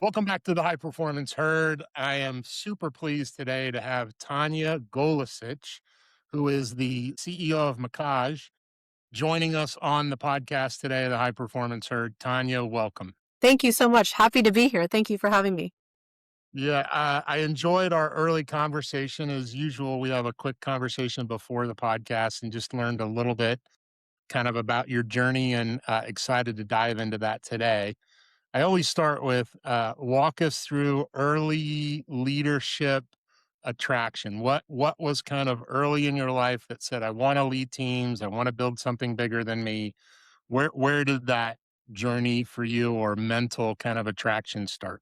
Welcome back to the High Performance Herd. I am super pleased today to have Tanya Golesic, who is the CEO of Mackage, joining us on the podcast today, the High Performance Herd. Tanya, welcome. Thank you so much. Happy to be here. Thank you for having me. Yeah, I enjoyed our early conversation. As usual, we have a quick conversation before the podcast and just learned a little bit kind of about your journey and excited to dive into that today. I always start with walk us through early leadership attraction. What was kind of early in your life that said, I want to lead teams, I want to build something bigger than me? Where did that journey for you or mental kind of attraction start?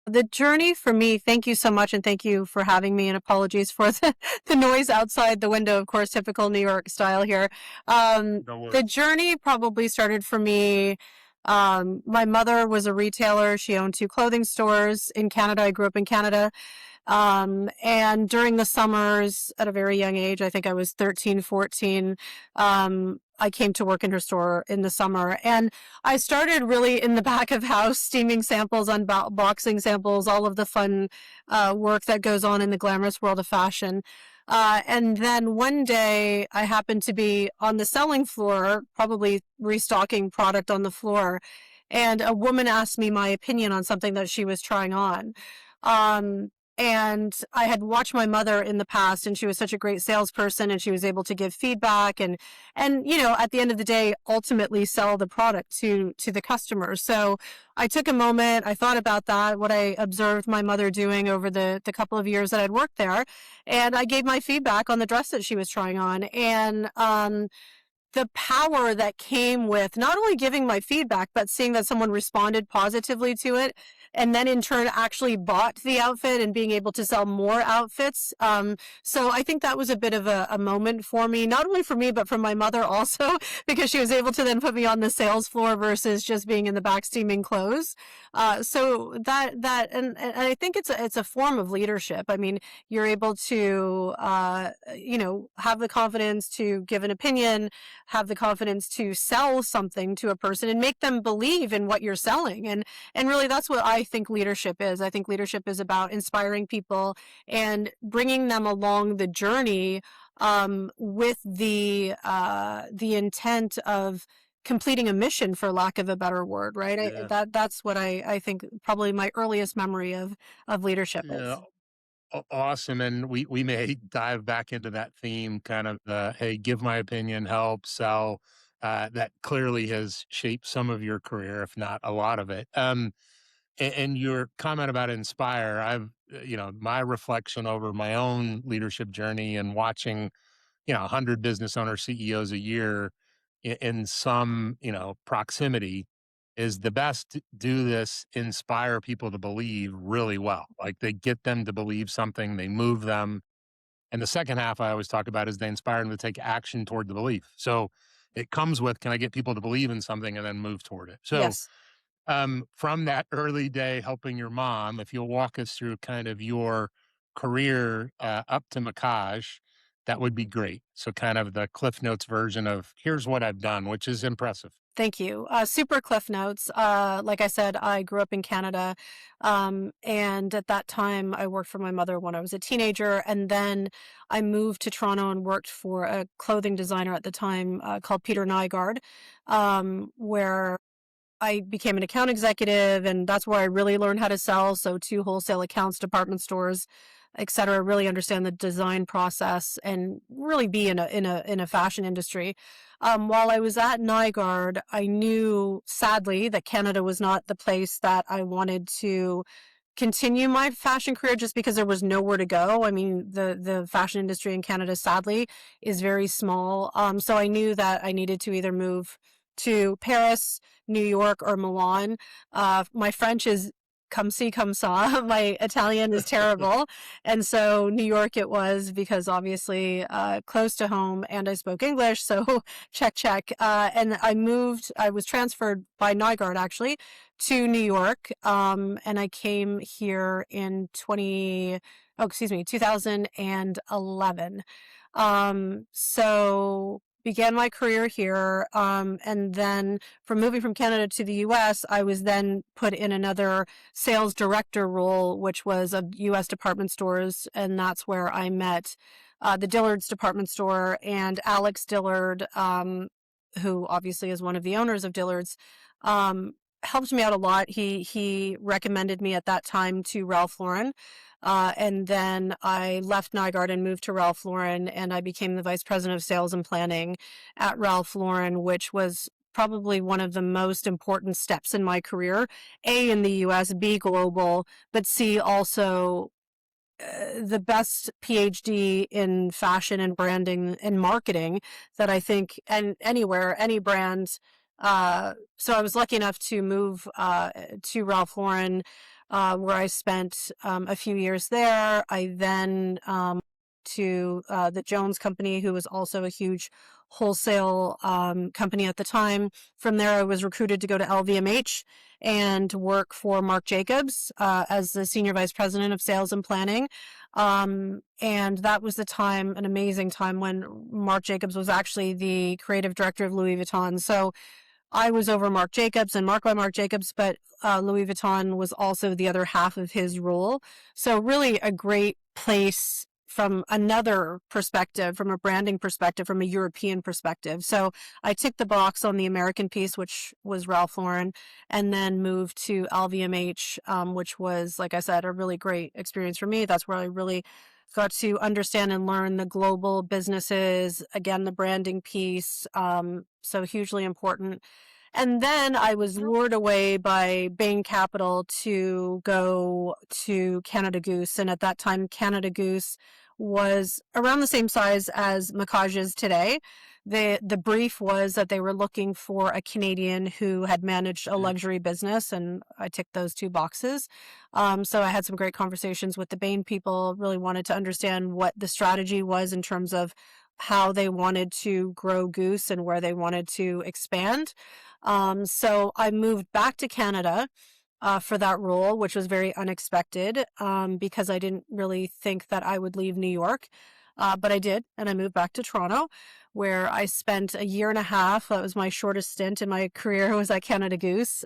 The journey for me, thank you so much, and thank you for having me, and apologies for the noise outside the window, of course, typical New York style here. No The worries. journey probably started for me. My mother was a retailer. She owned two clothing stores in Canada. I grew up in Canada. And during the summers at a very young age, I think I was 13, 14, I came to work in her store in the summer. And I started really in the back of house, steaming samples, unboxing samples, all of the fun work that goes on in the glamorous world of fashion. And then one day I happened to be on the selling floor, probably restocking product on the floor. And a woman asked me my opinion on something that she was trying on. Um, and I had watched my mother in the past, and she was such a great salesperson, and she was able to give feedback and at the end of the day, ultimately sell the product to the customer. So I took a moment, I thought about that, what I observed my mother doing over the couple of years that I'd worked there, and I gave my feedback on the dress that she was trying on. And the power that came with not only giving my feedback, but seeing that someone responded positively to it, and then in turn actually bought the outfit and being able to sell more outfits. So I think that was a bit of a moment for me, not only for me, but for my mother also, because she was able to then put me on the sales floor versus just being in the back steaming clothes. So and I think it's a form of leadership. I mean, you're able to, have the confidence to give an opinion, have the confidence to sell something to a person and make them believe in what you're selling. And really that's what I think leadership is. I think leadership is about inspiring people and bringing them along the journey, with the intent of completing a mission, for lack of a better word, right? Yeah. That's what I think probably my earliest memory of leadership Yeah. is. Awesome. And we may dive back into that theme, kind of the, hey, give my opinion, help, sell. That clearly has shaped some of your career, if not a lot of it. And your comment about inspire, my reflection over my own leadership journey and watching, 100 business owner CEOs a year in some, proximity is the best do this, inspire people to believe really well. Like they get them to believe something, they move them. And the second half I always talk about is they inspire them to take action toward the belief. So it comes with, can I get people to believe in something and then move toward it? So Yes. from that early day helping your mom, if you'll walk us through kind of your career up to Mackage, that would be great. So kind of the Cliff Notes version of here's what I've done, which is impressive. Thank you. Super cliff notes. Like I said, I grew up in Canada. And at that time, I worked for my mother when I was a teenager. And then I moved to Toronto and worked for a clothing designer at the time, called Peter Nygaard, where I became an account executive, and that's where I really learned how to sell. So to wholesale accounts, department stores, et cetera, really understand the design process and really be in a fashion industry. While I was at Nygaard, I knew sadly that Canada was not the place that I wanted to continue my fashion career, just because there was nowhere to go. I mean, the fashion industry in Canada sadly is very small. So I knew that I needed to either move to Paris, New York, or Milan. My French is come see, come saw. My Italian is terrible. And so New York it was, because obviously close to home, and I spoke English. So check, check. And I was transferred by Nygaard actually to New York. And I came here in 2011. So began my career here. And then from moving from Canada to the US, I was then put in another sales director role, which was of US department stores. And that's where I met the Dillard's department store and Alex Dillard, who obviously is one of the owners of Dillard's. Helped me out a lot. He recommended me at that time to Ralph Lauren. And then I left Nygaard and moved to Ralph Lauren, and I became the vice president of sales and planning at Ralph Lauren, which was probably one of the most important steps in my career. A, in the US, B, global, but C, also the best PhD in fashion and branding and marketing that I think, and anywhere, any brand. So I was lucky enough to move to Ralph Lauren, where I spent a few years there. I then to the Jones Company, who was also a huge wholesale company at the time. From there, I was recruited to go to LVMH and work for Marc Jacobs as the senior vice president of sales and planning. And that was the time, an amazing time, when Marc Jacobs was actually the creative director of Louis Vuitton. So I was over Marc Jacobs and Marc by Marc Jacobs, but Louis Vuitton was also the other half of his role. So really a great place from another perspective, from a branding perspective, from a European perspective. So I ticked the box on the American piece, which was Ralph Lauren, and then moved to LVMH, which was, like I said, a really great experience for me. That's where I really got to understand and learn the global businesses, again, the branding piece. So hugely important. And then I was lured away by Bain Capital to go to Canada Goose. And at that time, Canada Goose was around the same size as Mackage is today. The brief was that they were looking for a Canadian who had managed a luxury business, and I ticked those two boxes. So I had some great conversations with the Bain people, really wanted to understand what the strategy was in terms of how they wanted to grow Goose and where they wanted to expand. So I moved back to Canada for that role, which was very unexpected because I didn't really think that I would leave New York. But I did, and I moved back to Toronto, where I spent a year and a half. That was my shortest stint in my career, was at Canada Goose.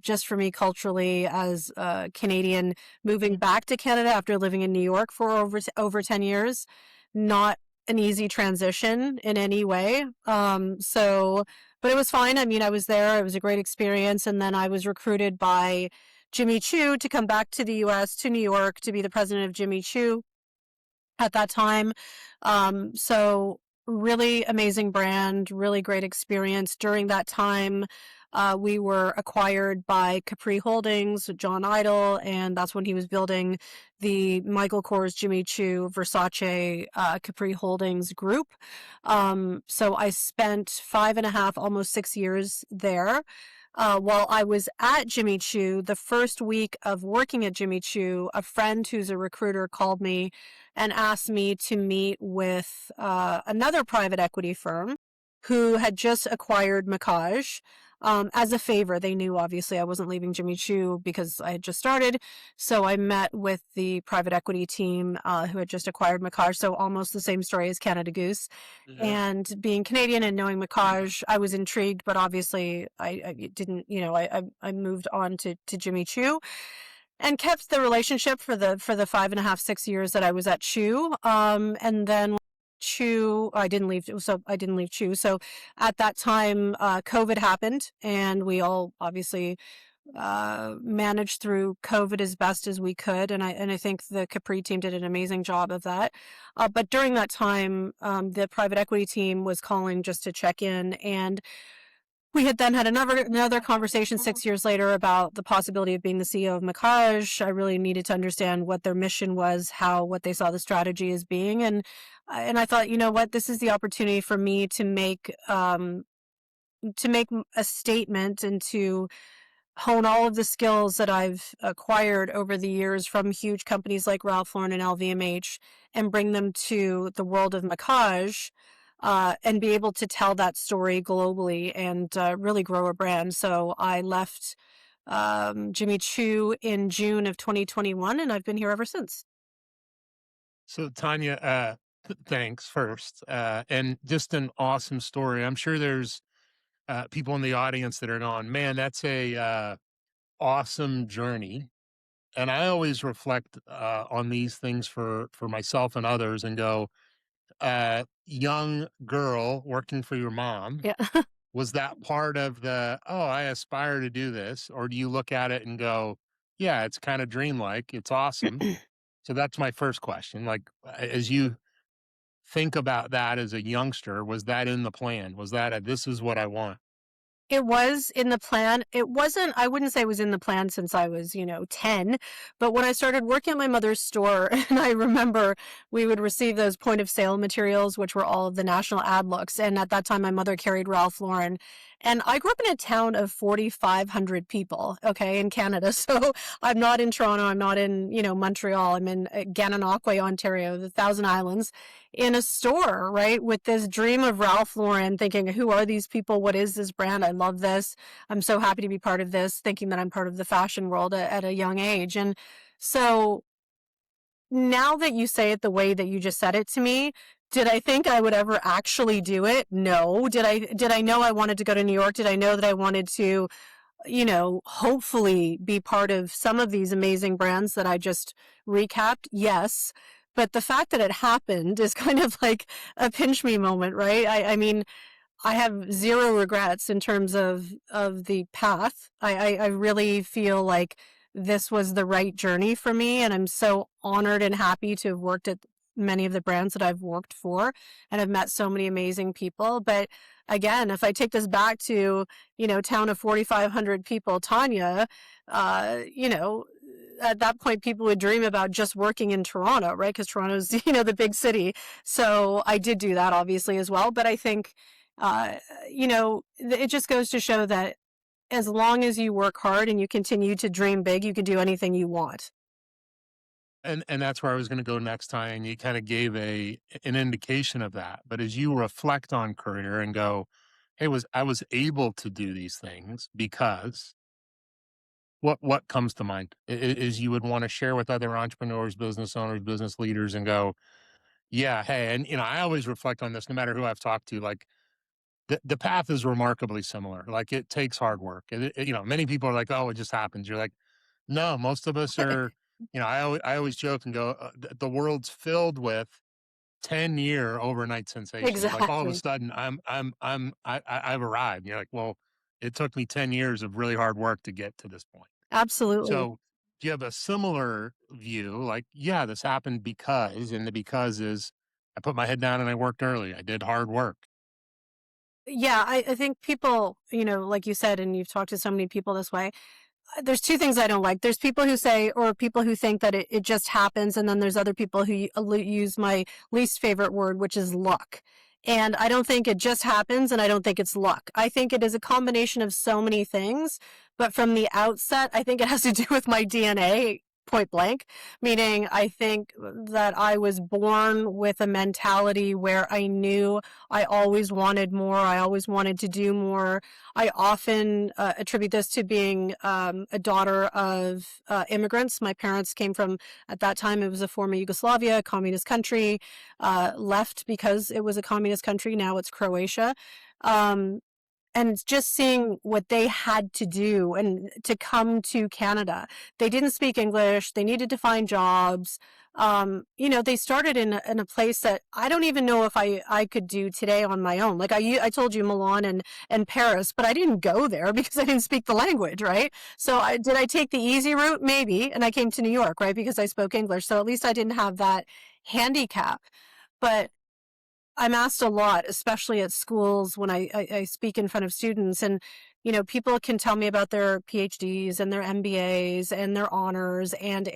Just for me, culturally, as a Canadian, moving back to Canada after living in New York for over 10 years, not an easy transition in any way. But it was fine. I mean, I was there. It was a great experience. And then I was recruited by Jimmy Choo to come back to the US, to New York, to be the president of Jimmy Choo at that time. So really amazing brand, really great experience. During that time, we were acquired by Capri Holdings, John Idol, and that's when he was building the Michael Kors, Jimmy Choo, Versace, Capri Holdings group. So I spent 5.5, almost 6 years there. While I was at Jimmy Choo, the first week of working at Jimmy Choo, a friend who's a recruiter called me and asked me to meet with another private equity firm who had just acquired Mackage. As a favor. They knew, obviously, I wasn't leaving Jimmy Choo because I had just started. So I met with the private equity team who had just acquired Mackage. So almost the same story as Canada Goose. Yeah. And being Canadian and knowing Mackage, I was intrigued, but obviously I didn't, I moved on to Jimmy Choo and kept the relationship for the 5.5, 6 years that I was at Choo. And then Choo, I didn't leave Choo. So at that time, COVID happened, and we all obviously managed through COVID as best as we could. And I think the Capri team did an amazing job of that. But during that time, the private equity team was calling just to check in, and we had then had another conversation 6 years later about the possibility of being the CEO of Mackage. I really needed to understand what their mission was, what they saw the strategy as being, and I thought, you know what, this is the opportunity for me to make a statement and to hone all of the skills that I've acquired over the years from huge companies like Ralph Lauren and LVMH and bring them to the world of Mackage. And be able to tell that story globally and really grow a brand. So I left Jimmy Choo in June of 2021, and I've been here ever since. So Tanya, Thanks first. And just an awesome story. I'm sure there's people in the audience that are going, man, that's a awesome journey. And I always reflect on these things for myself and others and go, young girl working for your mom, Yeah. was that part of the, oh, I aspire to do this? Or do you look at it and go, yeah, it's kind of dreamlike. It's awesome. So that's my first question. Like, as you think about that as a youngster, was that in the plan? Was that a, this is what I want? It was in the plan. It wasn't, I wouldn't say it was in the plan since I was, 10. But when I started working at my mother's store, and I remember we would receive those point of sale materials, which were all of the national ad looks. And at that time, my mother carried Ralph Lauren. And I grew up in a town of 4,500 people, okay, in Canada. So I'm not in Toronto. I'm not in, Montreal. I'm in Gananoque, Ontario, the Thousand Islands, in a store, right, with this dream of Ralph Lauren, thinking, who are these people? What is this brand? I love this. I'm so happy to be part of this, thinking that I'm part of the fashion world at a young age. And so now that you say it the way that you just said it to me, did I think I would ever actually do it? No. Did I know I wanted to go to New York? Did I know that I wanted to, hopefully be part of some of these amazing brands that I just recapped? Yes. But the fact that it happened is kind of like a pinch me moment, right? I mean, I have zero regrets in terms of the path. I really feel like this was the right journey for me, and I'm so honored and happy to have worked at many of the brands that I've worked for, and I've met so many amazing people. But again, if I take this back to, town of 4,500 people, Tanya, at that point, people would dream about just working in Toronto, right? Because Toronto's, the big city. So I did do that, obviously, as well. But I think, uh, it just goes to show that as long as you work hard and you continue to dream big, you can do anything you want. And that's where I was going to go next time. And you kind of gave an indication of that. But as you reflect on career and go, hey, was I was able to do these things because what comes to mind is you would want to share with other entrepreneurs, business owners, business leaders, and go, yeah, hey, and I always reflect on this, no matter who I've talked to, like the path is remarkably similar. Like it takes hard work. Many people are like, oh, it just happens. You're like, no, most of us are. I always joke and go, the world's filled with 10-year overnight sensations. Like all of a Exactly. sudden, I've arrived. You're like, well, it took me 10 years of really hard work to get to this point. Absolutely. So, do you have a similar view? Like, yeah, this happened because, and the because is, I put my head down and I worked early. I did hard work. Yeah, I think people, like you said, and you've talked to so many people this way, there's two things I don't like. There's people who say, or people who think that it just happens. And then there's other people who use my least favorite word, which is luck. And I don't think it just happens. And I don't think it's luck. I think it is a combination of so many things. But from the outset, I think it has to do with my DNA, point blank, meaning I think that I was born with a mentality where I knew I always wanted more. I always wanted to do more. I often attribute this to being a daughter of immigrants. My parents came from, at that time, it was a former Yugoslavia, a communist country, left because it was a communist country. Now it's Croatia. Um, and just seeing what they had to do and to come to Canada. They didn't speak English. They needed to find jobs. They started in a place that I don't even know if I could do today on my own. Like I told you Milan and Paris, but I didn't go there because I didn't speak the language, right? So did I take the easy route? Maybe. And I came to New York, right? Because I spoke English. So at least I didn't have that handicap. But I'm asked a lot, especially at schools when I speak in front of students, and people can tell me about their PhDs and their MBAs and their honors and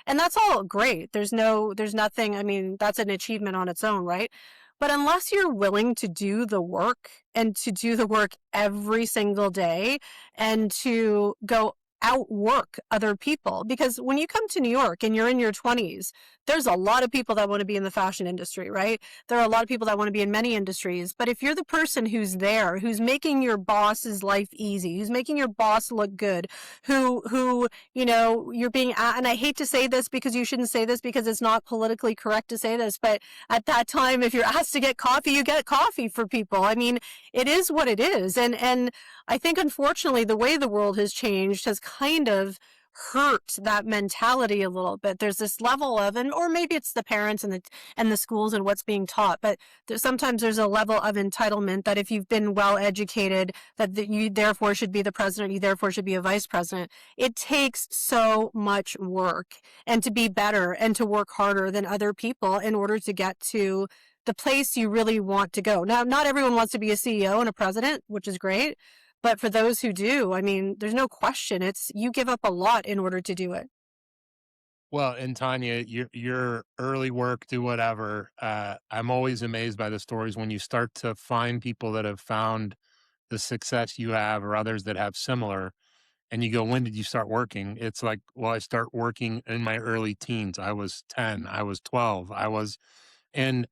that's all great. There's nothing. I mean, that's an achievement on its own, right? But unless you're willing to do the work and to do the work every single day and to go outwork other people. Because when you come to New York and you're in your 20s, there's a lot of people that want to be in the fashion industry, right? There are a lot of people that want to be in many industries. But if you're the person who's there, who's making your boss's life easy, who's making your boss look good, who, you're being, and I hate to say this because you shouldn't say this because it's not politically correct to say this, but at that time, if you're asked to get coffee, you get coffee for people. I mean, it is what it is. And I think, unfortunately, the way the world has changed has kind of hurt that mentality a little bit. There's this level of, or maybe it's the parents and the schools and what's being taught, but sometimes there's a level of entitlement that if you've been well educated, that you therefore should be the president, you therefore should be a vice president. It takes so much work and to be better and to work harder than other people in order to get to the place you really want to go. Now, not everyone wants to be a CEO and a president, which is great. But for those who do, I mean, there's no question. It's you give up a lot in order to do it. Well, and Tanya, your early work, do whatever. I'm always amazed by the stories when you start to find people that have found the success you have or others that have similar, and you go, when did you start working? It's like, well, I start working in my early teens. I was 10, I was 12, and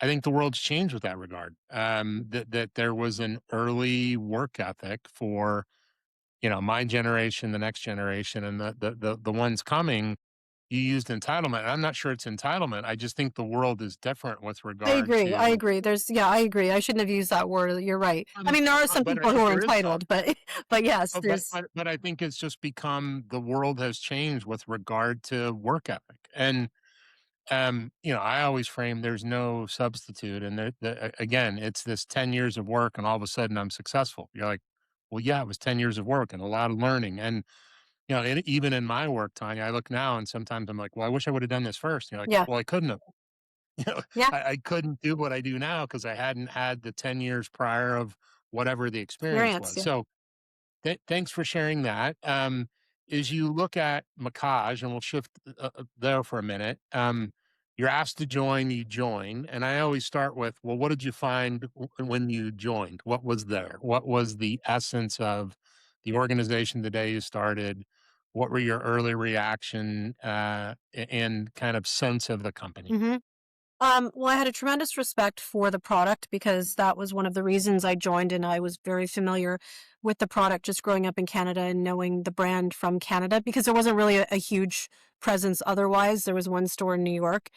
I think the world's changed with that regard. That there was an early work ethic for, my generation, the next generation, and the ones coming. You used entitlement. I'm not sure it's entitlement. I just think the world is different with I regard agree. I to. agree. I agree. I shouldn't have used that word. You're right. I mean, there are some But people who are there is some. entitled, but but yes, Oh, there's. but I think it's just become the world has changed with regard to work ethic. And I always frame there's no substitute. And again, it's this 10 years of work and all of a sudden I'm successful. You're like, well, yeah, it was 10 years of work and a lot of learning. And, even in my work, Tanya, I look now and sometimes I'm like, well, I wish I would have done this first. You're like, Yeah. well, I couldn't have. You know, Yeah. I couldn't do what I do now because I hadn't had the 10 years prior of whatever the experience Experience. was. Yeah. So thanks for sharing that. As you look at Mackage, and we'll shift there for a minute, you're asked to join, you join. And I always start with, well, what did you find when you joined? What was there? What was the essence of the organization the day you started? What were your early reaction and kind of sense of the company? hmm well, I had a tremendous respect for the product because that was one of the reasons I joined, and I was very familiar with the product just growing up in Canada and knowing the brand from Canada because there wasn't really a huge presence otherwise. There was one store in New York.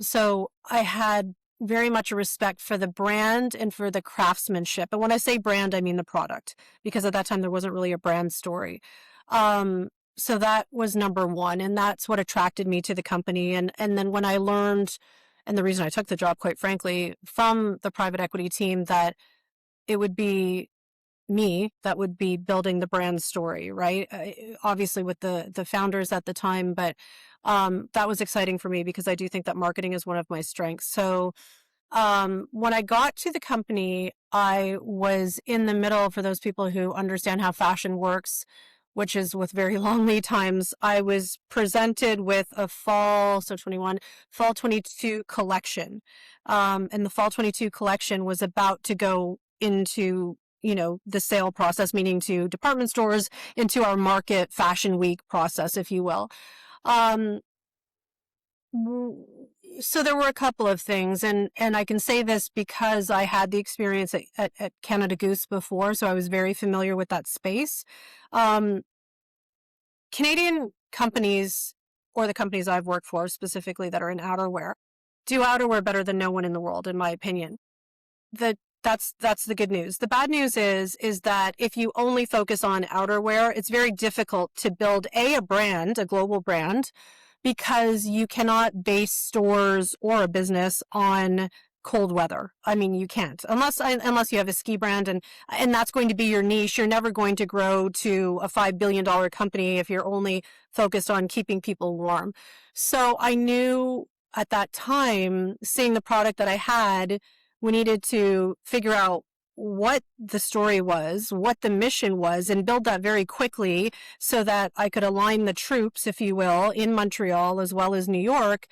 So I had very much a respect for the brand and for the craftsmanship. And when I say brand, I mean the product because at that time there wasn't really a brand story. So that was number one, and that's what attracted me to the company. And then when I learned, and the reason I took the job, quite frankly, from the private equity team, that it would be me that would be building the brand story, right? Obviously with the founders at the time, but that was exciting for me because I do think that marketing is one of my strengths. So when I got to the company, I was in the middle, for those people who understand how fashion works, which is with very long lead times. I was presented with a fall 22 collection. And the fall 22 collection was about to go into, the sale process, meaning to department stores, into our market fashion week process, if you will. Um, so there were a couple of things, and I can say this because I had the experience at Canada Goose before, so I was very familiar with that space. Um, Canadian companies, or the companies I've worked for specifically that are in outerwear, do outerwear better than no one in the world, in my opinion. That's the good news. The bad news is that if you only focus on outerwear, it's very difficult to build a brand, a global brand, because you cannot base stores or a business on cold weather. I mean, you can't unless you have a ski brand and that's going to be your niche. You're never going to grow to a $5 billion company if you're only focused on keeping people warm. So I knew at that time, seeing the product that I had, we needed to figure out what the story was, what the mission was, and build that very quickly so that I could align the troops, if you will, in Montreal as well as New York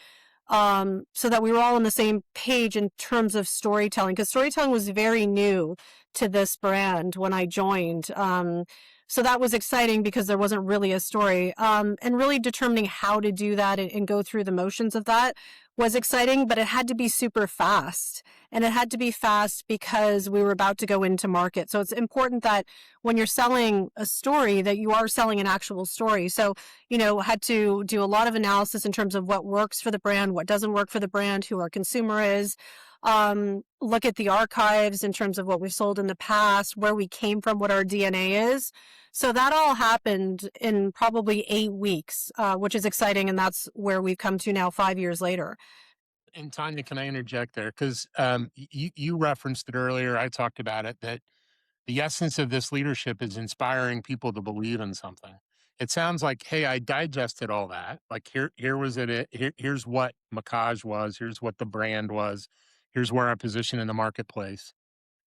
so that we were all on the same page in terms of storytelling, because storytelling was very new to this brand when I joined. So that was exciting because there wasn't really a story. And really determining how to do that and go through the motions of that was exciting, but it had to be super fast. And it had to be fast because we were about to go into market. So it's important that when you're selling a story, that you are selling an actual story. So, had to do a lot of analysis in terms of what works for the brand, what doesn't work for the brand, who our consumer is. Look at the archives in terms of what we've sold in the past, where we came from, what our DNA is. So that all happened in probably 8 weeks, which is exciting. And that's where we've come to now 5 years later. And Tanya, can I interject there? Because you referenced it earlier. I talked about it, that the essence of this leadership is inspiring people to believe in something. It sounds like, hey, I digested all that. Like here was it. Here's what Mackage was. Here's what the brand was. Here's where our position in the marketplace.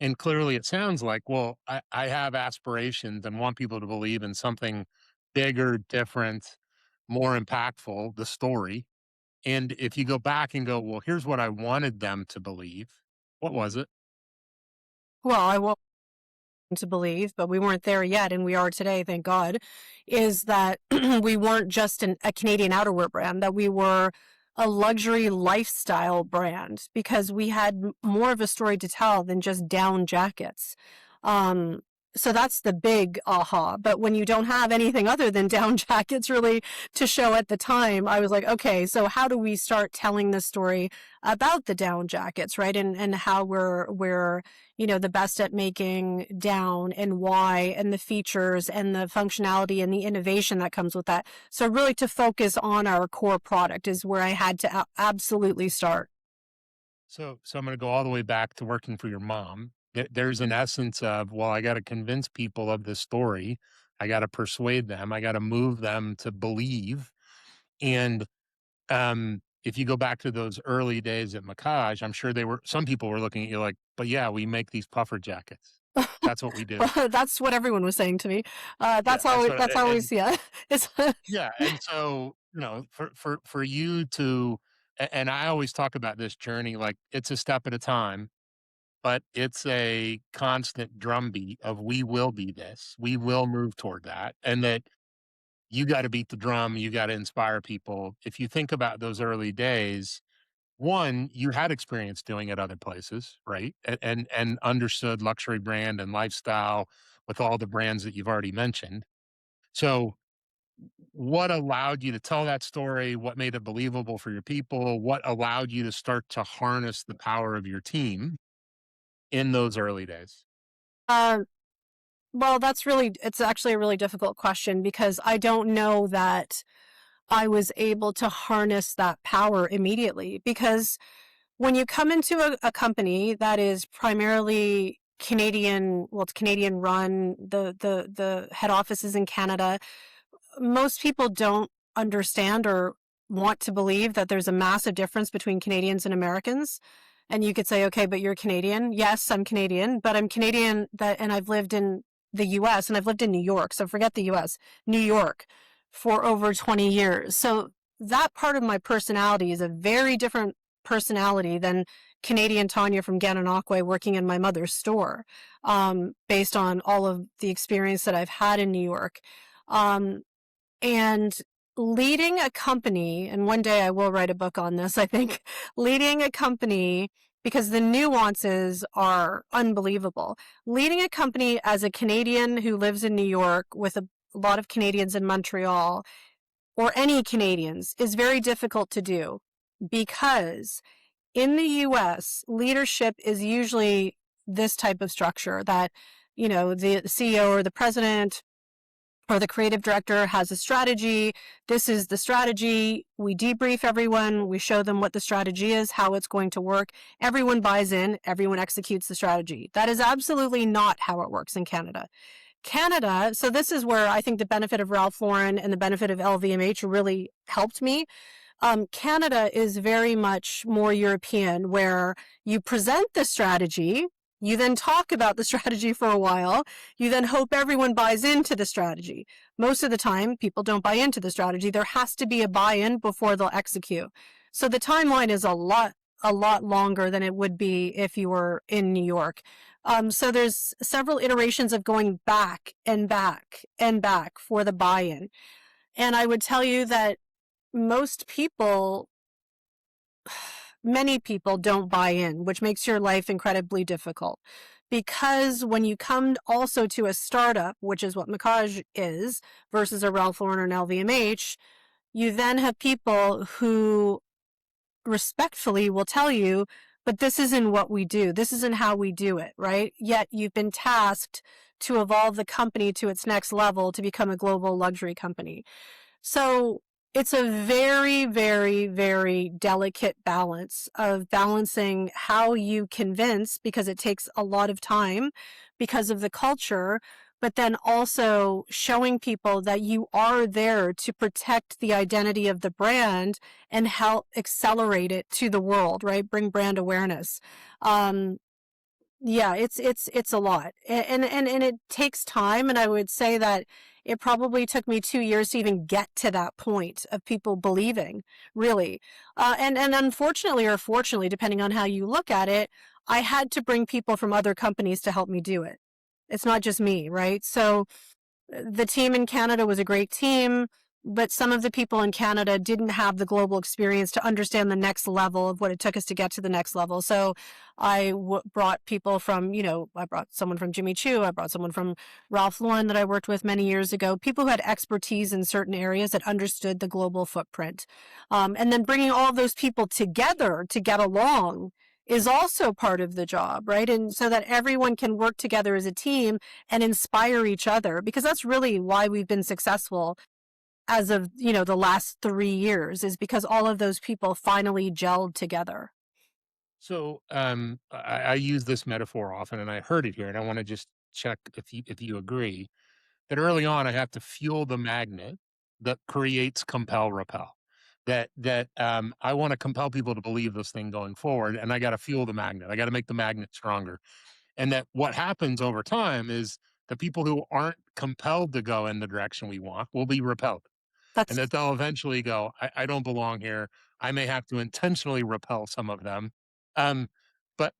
And clearly, it sounds like, well, I have aspirations and want people to believe in something bigger, different, more impactful. The story. And if you go back and go, well, here's what I wanted them to believe. What was it? Well, I won't to believe, but we weren't there yet, and we are today, thank God, is that we weren't just a Canadian outerwear brand, that we were a luxury lifestyle brand, because we had more of a story to tell than just down jackets. Um, so that's the big aha. But when you don't have anything other than down jackets really to show at the time, I was like, okay, so how do we start telling the story about the down jackets, right? And how we're the best at making down, and why, and the features and the functionality and the innovation that comes with that. So really to focus on our core product is where I had to absolutely start. So I'm going to go all the way back to working for your mom. There's an essence of, well, I got to convince people of this story. I got to persuade them. I got to move them to believe. And if you go back to those early days at Mackage, I'm sure some people were looking at you like, but yeah, we make these puffer jackets. That's what we do. Well, that's what everyone was saying to me. Yeah, That's always, yeah. It's yeah, and so, for you to, and I always talk about this journey like it's a step at a time, but it's a constant drumbeat of we will be this, we will move toward that, and that you got to beat the drum, you got to inspire people. If you think about those early days, one, you had experience doing it other places, right? And understood luxury brand and lifestyle with all the brands that you've already mentioned. So what allowed you to tell that story? What made it believable for your people? What allowed you to start to harness the power of your team in those early days? uh, well, it's actually a really difficult question, because I don't know that I was able to harness that power immediately. Because when you come into a company that is primarily Canadian, well, it's Canadian run, the head office is in Canada, most people don't understand or want to believe that there's a massive difference between Canadians and Americans. And you could say, okay, but you're Canadian. Yes, I'm Canadian, but I'm Canadian and I've lived in the US, and I've lived in New York. So forget the US, New York, for over 20 years. So that part of my personality is a very different personality than Canadian Tanya from Gananoque working in my mother's store, based on all of the experience that I've had in New York. Um, and leading a company, and one day I will write a book on this, I think, leading a company, because the nuances are unbelievable. Leading a company as a Canadian who lives in New York with a lot of Canadians in Montreal, or any Canadians, is very difficult to do, because in the US, leadership is usually this type of structure that, the CEO or the president or the creative director has a strategy. This is the strategy. We debrief everyone. We show them what the strategy is, how it's going to work. Everyone buys in. Everyone executes the strategy. That is absolutely not how it works in Canada. So this is where I think the benefit of Ralph Lauren and the benefit of LVMH really helped me. Canada is very much more European, where you present the strategy, you then talk about the strategy for a while, you then hope everyone buys into the strategy. Most of the time, people don't buy into the strategy. There has to be a buy-in before they'll execute. So the timeline is a lot longer than it would be if you were in New York. So there's several iterations of going back and back and back for the buy-in. And I would tell you that most people, many people don't buy in, which makes your life incredibly difficult. Because when you come also to a startup, which is what Mackage is, versus a Ralph Lauren or an LVMH, you then have people who respectfully will tell you, but this isn't what we do. This isn't how we do it, right? Yet you've been tasked to evolve the company to its next level to become a global luxury company. So it's a very, very, very delicate balance of balancing how you convince, because it takes a lot of time because of the culture, but then also showing people that you are there to protect the identity of the brand and help accelerate it to the world, right? Bring brand awareness. Um, yeah, it's a lot. And it takes time. And I would say that it probably took me 2 years to even get to that point of people believing, really. And unfortunately or fortunately, depending on how you look at it, I had to bring people from other companies to help me do it. It's not just me, right? So the team in Canada was a great team, but some of the people in Canada didn't have the global experience to understand the next level of what it took us to get to the next level. So brought people from, I brought someone from Jimmy Choo. I brought someone from Ralph Lauren that I worked with many years ago, people who had expertise in certain areas that understood the global footprint. And then bringing all of those people together to get along is also part of the job, right? And so that everyone can work together as a team and inspire each other, because that's really why we've been successful as of, the last 3 years, is because all of those people finally gelled together. So I use this metaphor often, and I heard it here, and I want to just check if you agree that early on I have to fuel the magnet that creates compel repel. That I want to compel people to believe this thing going forward, and I got to fuel the magnet. I got to make the magnet stronger. And that what happens over time is the people who aren't compelled to go in the direction we want will be repelled, and That's that they'll eventually go, I don't belong here. I may have to intentionally repel some of them. Um, but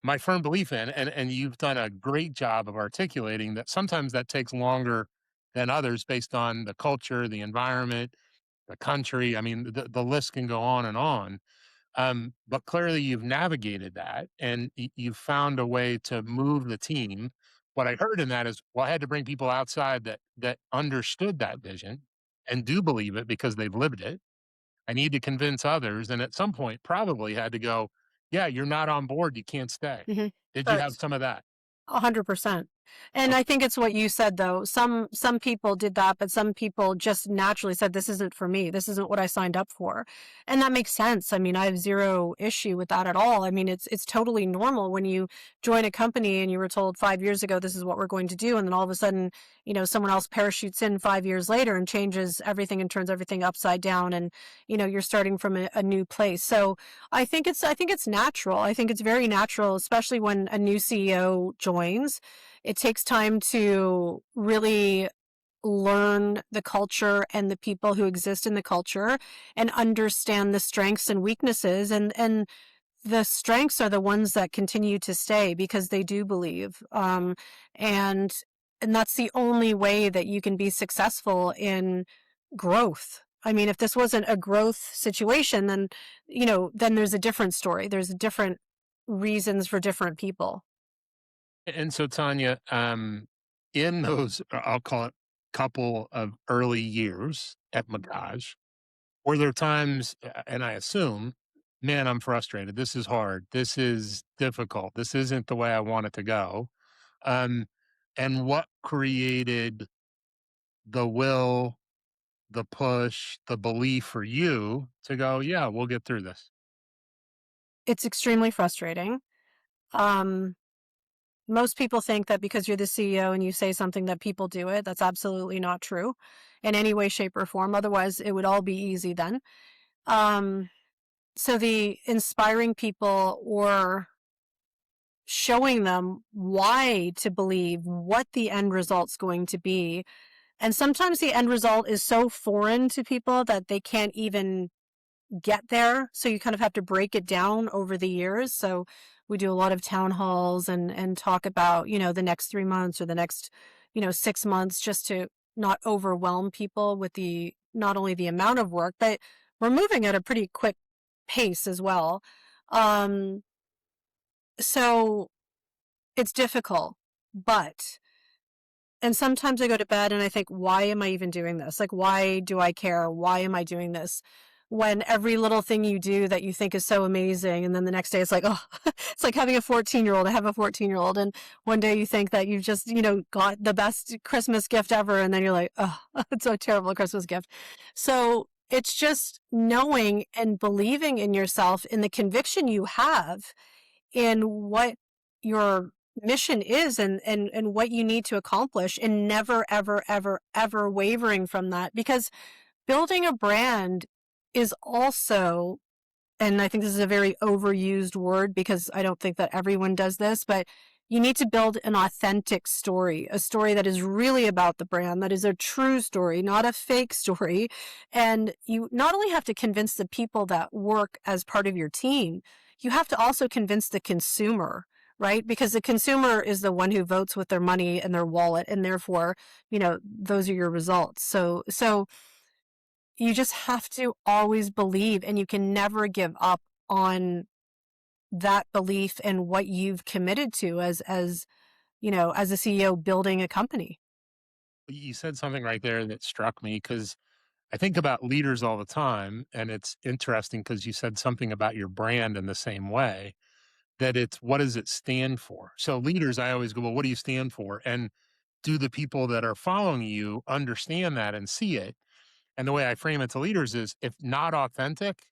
my firm belief in, and you've done a great job of articulating that sometimes that takes longer than others based on the culture, the environment, the country. I mean, the list can go on and on. But clearly you've navigated that and you've found a way to move the team. What I heard in that is, well, I had to bring people outside that understood that vision and do believe it because they've lived it. I need to convince others, and at some point probably had to go, yeah, you're not on board, you can't stay. mhm. Did you have Correct. some of that? 100%. And I Okay. think it's what you said though. Some people did that, but some people just naturally said, this isn't for me. This isn't what I signed up for. And that makes sense. I mean, I have zero issue with that at all. I mean, it's totally normal when you join a company and you were told 5 years ago this is what we're going to do, and then all of a sudden, someone else parachutes in 5 years later and changes everything and turns everything upside down, and you're starting from a new place. So I think it's natural. I think it's very natural, especially when a new CEO joins. It takes time to really learn the culture and the people who exist in the culture and understand the strengths and weaknesses, and the strengths are the ones that continue to stay because they do believe, and that's the only way that you can be successful in growth. I mean, if this wasn't a growth situation, then then there's a different story. There's different reasons for different people. And so, Tanya, in those, I'll call it couple of early years at Mackage, were there times, and I assume, man, I'm frustrated. This is hard. This is difficult. This isn't the way I want it to go. Um, and what created the will, the push, the belief for you to go, yeah, we'll get through this? It's extremely frustrating. Um, Most people think that because you're the CEO and you say something that people do it. That's absolutely not true in any way, shape, or form. Otherwise, it would all be easy then. Um, so the inspiring people or showing them why to believe what the end result's going to be. And sometimes the end result is so foreign to people that they can't even get there. So you kind of have to break it down over the years. So we do a lot of town halls and talk about, the next 3 months or the next, 6 months, just to not overwhelm people with not only the amount of work, but we're moving at a pretty quick pace as well. Um, so it's difficult, and sometimes I go to bed and I think, why am I even doing this? Like, why do I care? Why am I doing this? When every little thing you do that you think is so amazing, and then the next day it's like, oh, it's like having a 14-year-old. I have a 14-year-old, and one day you think that you've just, got the best Christmas gift ever, and then you're like, oh, it's a terrible Christmas gift. So it's just knowing and believing in yourself, in the conviction you have in what your mission is and what you need to accomplish, and never, ever, ever, ever wavering from that. Because building a brand is also, and I think this is a very overused word because I don't think that everyone does this, but you need to build an authentic story, a story that is really about the brand, that is a true story, not a fake story. And you not only have to convince the people that work as part of your team, you have to also convince the consumer, right? Because the consumer is the one who votes with their money and their wallet, and therefore, those are your results. So you just have to always believe, and you can never give up on that belief and what you've committed to as a CEO building a company. You said something right there that struck me because I think about leaders all the time. And it's interesting because you said something about your brand in the same way, that it's what does it stand for? So, leaders, I always go, well, what do you stand for? And do the people that are following you understand that and see it? And the way I frame it to leaders is, if not authentic,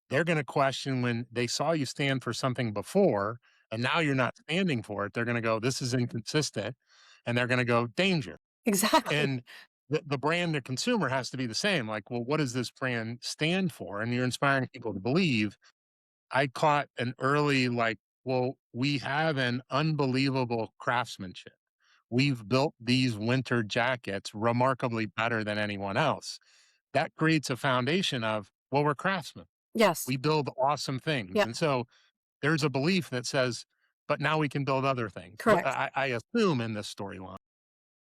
they're going to question when they saw you stand for something before and now you're not standing for it. They're going to go, this is inconsistent. And they're going to go, danger. Exactly. And the brand to consumer has to be the same. Like, well, what does this brand stand for? And you're inspiring people to believe. I caught an early, like, well, we have an unbelievable craftsmanship. We've built these winter jackets remarkably better than anyone else. That creates a foundation of, well, we're craftsmen. Yes. We build awesome things. Yep. And so there's a belief that says, but now we can build other things. But Correct. I assume in this storyline,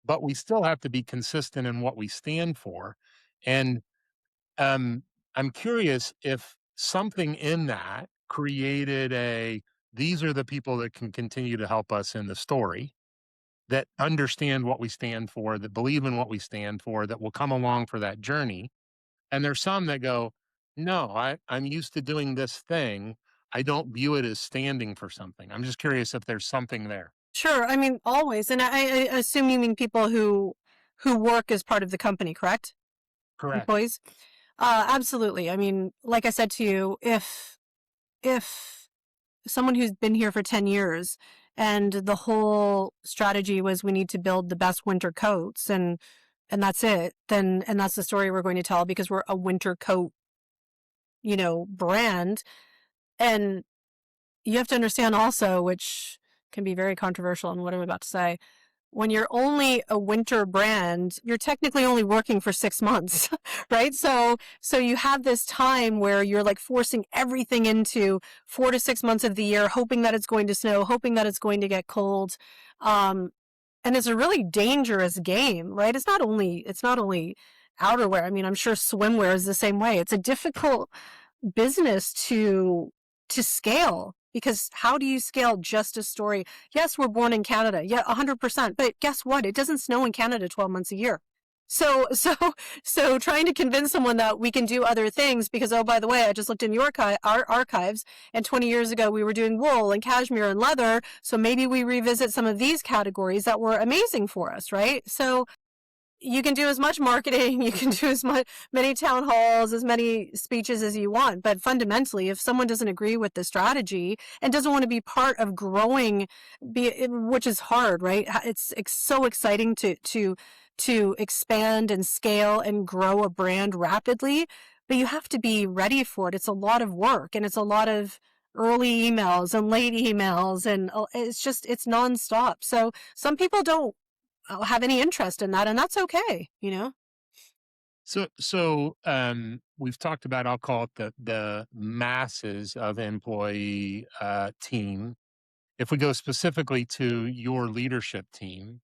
but we still have to be consistent in what we stand for. And um, I'm curious if something in that created these are the people that can continue to help us in the story, that understand what we stand for, that believe in what we stand for, that will come along for that journey. And there's some that go, no, I'm used to doing this thing. I don't view it as standing for something. I'm just curious if there's something there. Sure. I mean, always. And I assume you mean people who work as part of the company, correct? Correct. Employees. Absolutely. I mean, like I said to you, if someone who's been here for 10 years and the whole strategy was we need to build the best winter coats, and that's it, then, and that's the story we're going to tell because we're a winter coat, brand. And you have to understand also, which can be very controversial in what I'm about to say, when you're only a winter brand, you're technically only working for 6 months, right? So you have this time where you're like forcing everything into 4 to 6 months of the year, hoping that it's going to snow, hoping that it's going to get cold. And it's a really dangerous game, right? It's not only outerwear. I mean, I'm sure swimwear is the same way. It's a difficult business to scale, because how do you scale just a story? Yes, we're born in Canada. Yeah, 100%. But guess what? It doesn't snow in Canada 12 months a year. So trying to convince someone that we can do other things because, oh, by the way, I just looked in our archives, and 20 years ago we were doing wool and cashmere and leather. So maybe we revisit some of these categories that were amazing for us, right? So you can do as much marketing, you can do many town halls, as many speeches as you want. But fundamentally, if someone doesn't agree with the strategy and doesn't want to be part of growing, which is hard, right? It's so exciting to expand and scale and grow a brand rapidly, but you have to be ready for it. It's a lot of work, and it's a lot of early emails and late emails, and it's nonstop. So some people don't have any interest in that, and that's okay. We've talked about, I'll call it the masses of employee team. If we go specifically to your leadership team,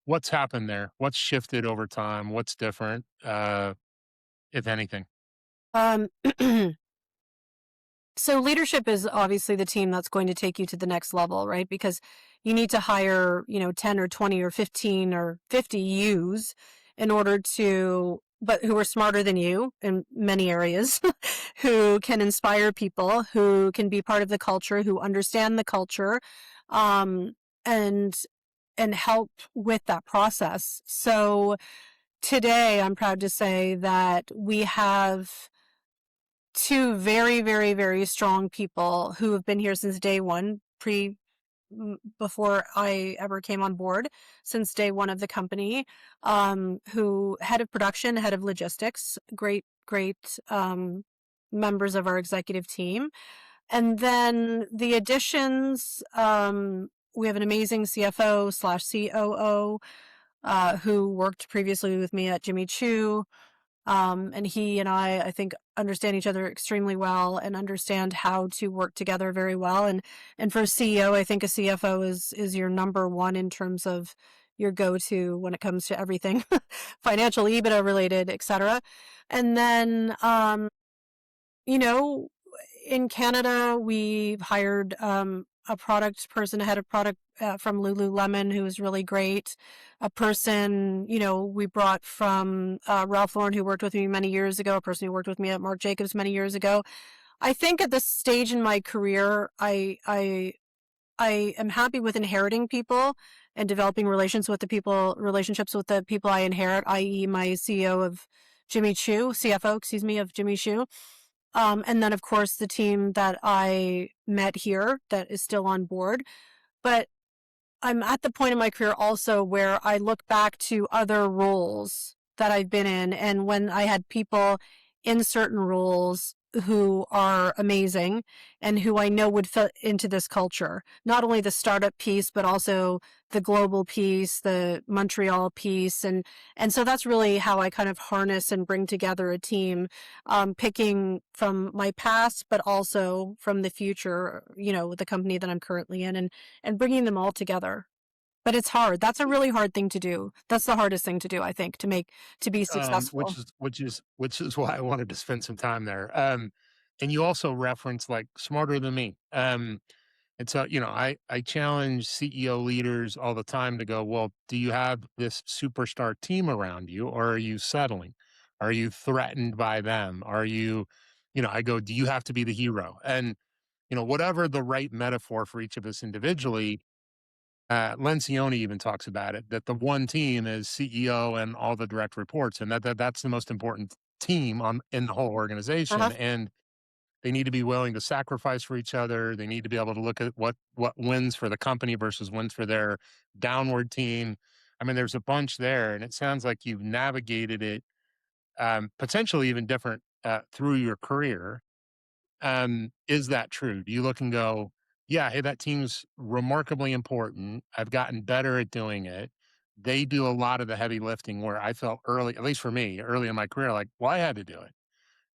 what's happened there? What's shifted over time? What's different, if anything? Um, so leadership is obviously the team that's going to take you to the next level, right? Because you need to hire, 10 or 20 or 15 or 50 U's in order to, but who are smarter than you in many areas, who can inspire people, who can be part of the culture, who understand the culture, um, and and help with that process. So today, I'm proud to say that we have two very, very, very strong people who have been here since day one, before I ever came on board, since day one of the company, who head of production, head of logistics, great members of our executive team. And then the additions, we have an amazing CFO slash COO, who worked previously with me at Jimmy Choo. And he and I think, understand each other extremely well and understand how to work together very well. And for a CEO, I think a CFO is your number one in terms of your go-to when it comes to everything financial, EBITDA related, etc. And then, you know, in Canada, we've hired a product person, a head of product from Lululemon, who is really great. A person, we brought from Ralph Lauren, who worked with me many years ago, a person who worked with me at Marc Jacobs many years ago. I think at this stage in my career, I am happy with inheriting people and developing relationships with the people I inherit, i.e., my CEO of Jimmy Choo, CFO, excuse me, of Jimmy Choo. And then, of course, the team that I met here that is still on board. But I'm at the point in my career also where I look back to other roles that I've been in, and when I had people in certain roles who are amazing and who I know would fit into this culture, not only the startup piece, but also the global piece, the Montreal piece. And so that's really how I kind of harness and bring together a team, picking from my past, but also from the future, the company that I'm currently in, and bringing them all together. But it's hard. That's a really hard thing to do. That's the hardest thing to do, I think, to be Which successful. is why I wanted to spend some time there. And you also reference like smarter than me. And so, I challenge CEO leaders all the time to go, well, do you have this superstar team around you, or are you settling? Are you threatened by them? I go, do you have to be the hero? And, whatever the right metaphor for each of us individually, Lencioni even talks about it, that the one team is CEO and all the direct reports, and that's the most important team in the whole organization. Uh-huh. And they need to be willing to sacrifice for each other. They need to be able to look at what wins for the company versus wins for their downward team. I mean, there's a bunch there, and it sounds like you've navigated it, potentially even different through your career. Is that true? Do you look and go, yeah, hey, that team's remarkably important. I've gotten better at doing it. They do a lot of the heavy lifting where I felt early, at least for me, early in my career, like, well, I had to do it.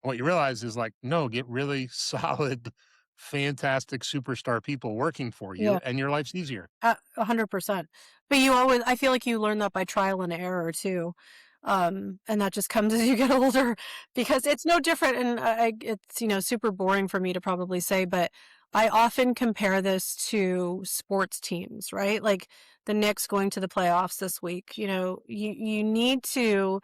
What you realize is like, no, get really solid, fantastic superstar people working for you, Yeah. and your life's easier. 100%. But I feel like you learn that by trial and error too. And that just comes as you get older, because it's no different. And it's, super boring for me to probably say, but I often compare this to sports teams, right? Like the Knicks going to the playoffs this week. You need to,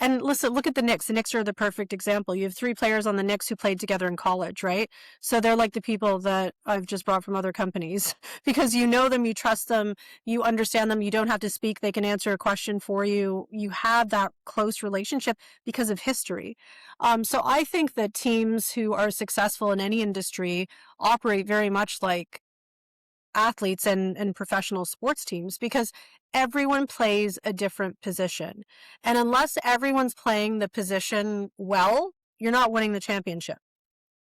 and listen, look at the Knicks. The Knicks are the perfect example. You have three players on the Knicks who played together in college, right? So they're like the people that I've just brought from other companies because you know them, you trust them, you understand them, you don't have to speak. They can answer a question for you. You have that close relationship because of history. So I think that teams who are successful in any industry operate very much like athletes and professional sports teams, because everyone plays a different position. And unless everyone's playing the position well, you're not winning the championship.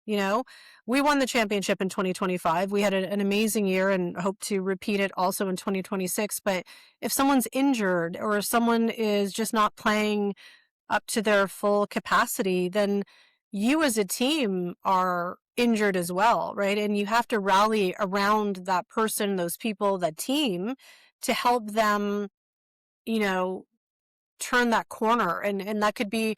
You know, we won the championship in 2025. We had an amazing year and hope to repeat it also in 2026. But if someone's injured or if someone is just not playing up to their full capacity, then you as a team are injured as well, right? And you have to rally around that person, those people, that team to help them, you know, turn that corner. And that could be,